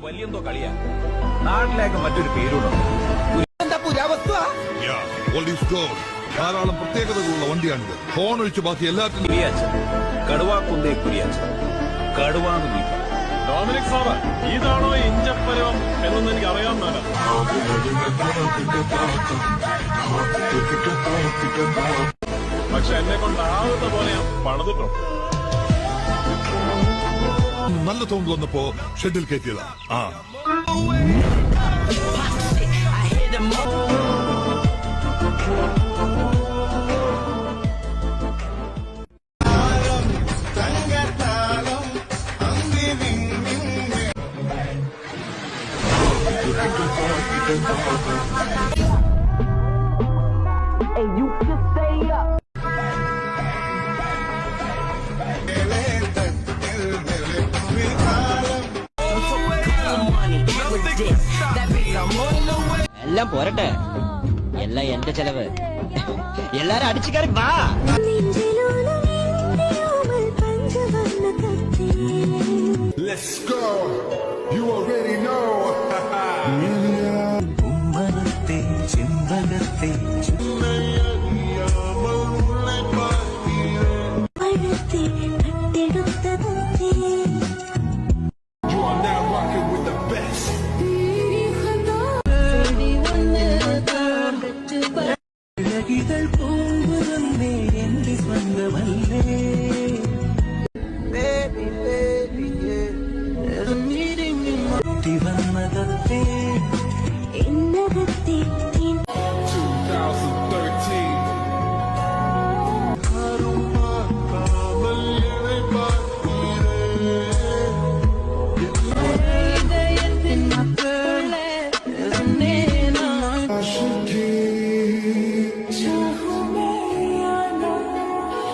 വലിയെന്തോ കളിയാ. നാട്ടിലേക്ക് മറ്റൊരു പേരുണ്ടോ? ധാരാളം പ്രത്യേകതകളുള്ള വണ്ടിയാണിത്. ഫോൺ ഒഴിച്ച് ബാക്കി എല്ലാത്തിനും കുരിയാച്ചൻ, കടുവാക്കുന്തേ കുരിയാച്ചൻ, കടുവാന്ന് വിളിക്കും. ഡൊമിനിക് സാറ്, ഇതാണോ ഇഞ്ചപ്പരവം എന്നൊന്നും എനിക്ക് അറിയാവുന്നതല്ല. പക്ഷെ എന്നെ കൊണ്ടാവുന്ന പോലെ ഞാൻ പണിതിട്ടുണ്ട്. നല്ല സൗണ്ട് വന്നപ്പോ ഷെഡിൽ കയറ്റിയതാ. Hey, you can stay up. എല്ലാം പോരട്ടെ, എല്ലാം എന്റെ ചെലവ്. എല്ലാരും അടിച്ചു കയറി വാ. Let's go. You already know. ഉമ്മനത്തെ ചിന്തകത്തെ You are now rocking with the best. ഇഴകികൾ പോകുന്നേ എന്റെ സ്വന്തമല്ലേ. വന്നതത്തെ